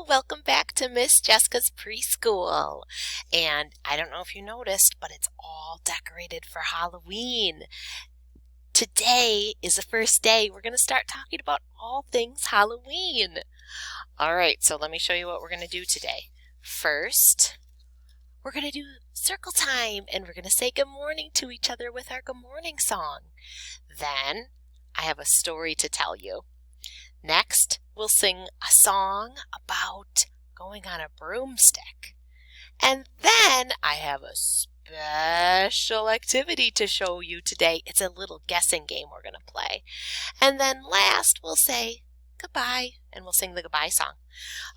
welcome back to Miss Jessica's Preschool. And I don't know if you noticed, but it's all decorated for Halloween. Today is the first day we're going to start talking about all things Halloween. All right, so let me show you what we're going to do today. First, we're going to do circle time, and we're going to say good morning to each other with our good morning song. Then, I have a story to tell you. Next, we'll sing a song about going on a broomstick. And then I have a special activity to show you today. It's a little guessing game we're going to play. And then last, we'll say goodbye, and we'll sing the goodbye song.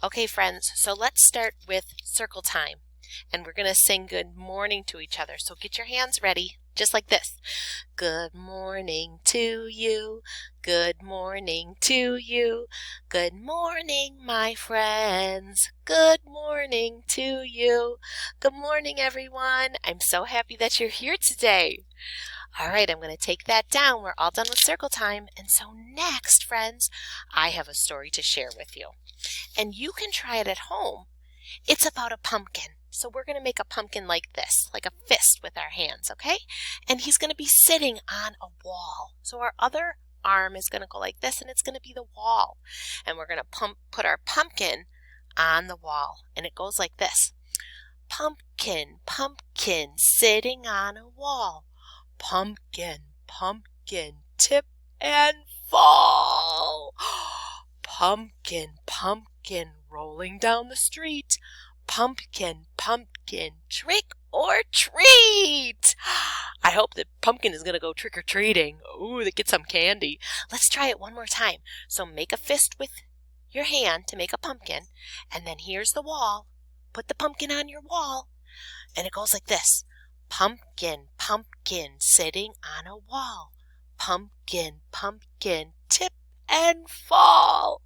Okay, friends, so let's start with circle time. And we're going to sing good morning to each other. So get your hands ready, just like this. Good morning to you. Good morning to you. Good morning, my friends. Good morning to you. Good morning, everyone. I'm so happy that you're here today. All right, I'm going to take that down. We're all done with circle time. And so next, friends, I have a story to share with you. And you can try it at home. It's about a pumpkin. So we're going to make a pumpkin like this, like a fist with our hands, okay? And he's going to be sitting on a wall. So our other arm is going to go like this, and it's going to be the wall. And we're going to put our pumpkin on the wall. And it goes like this. Pumpkin, pumpkin, sitting on a wall. Pumpkin, pumpkin, tip and fall. Pumpkin, pumpkin, rolling down the street. Pumpkin, pumpkin, trick or treat. I hope that pumpkin is going to go trick-or-treating. Ooh, to get some candy. Let's try it one more time. So make a fist with your hand to make a pumpkin. And then here's the wall. Put the pumpkin on your wall. And it goes like this. Pumpkin, pumpkin, sitting on a wall. Pumpkin, pumpkin, tip and fall.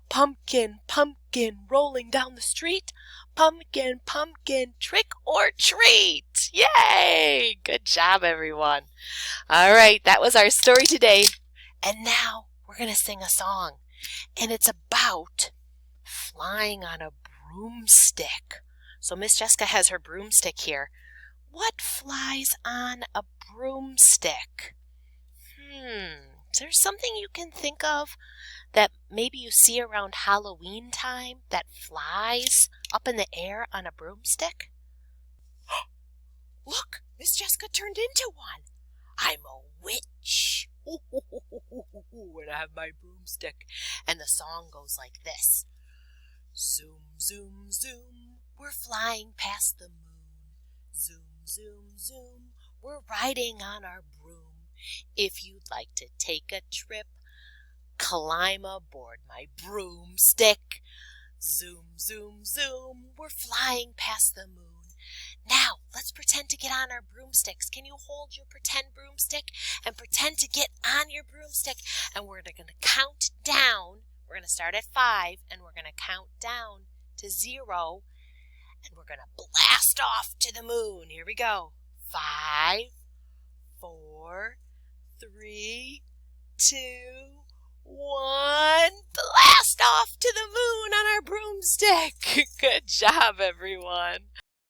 Pumpkin, pumpkin, rolling down the street. Pumpkin, pumpkin, trick or treat. Yay! Good job, everyone. All right, that was our story today. And now we're going to sing a song. And it's about flying on a broomstick. So Miss Jessica has her broomstick here. What flies on a broomstick? Is there something you can think of that maybe you see around Halloween time that flies up in the air on a broomstick? Look, Miss Jessica turned into one. I'm a witch. And I have my broomstick. And the song goes like this. Zoom, zoom, zoom, we're flying past the moon. Zoom, zoom, zoom, we're riding on our broom. If you'd like to take a trip, climb aboard my broomstick. Zoom, zoom, zoom, we're flying past the moon. Now, let's pretend to get on our broomsticks. Can you hold your pretend broomstick and pretend to get on your broomstick? And we're going to count down. We're going to start at 5, and we're going to count down to 0. And we're going to blast off to the moon. Here we go. 5, 4, 3, 2, 1. Blast off to the moon on our broomstick. Good job, everyone.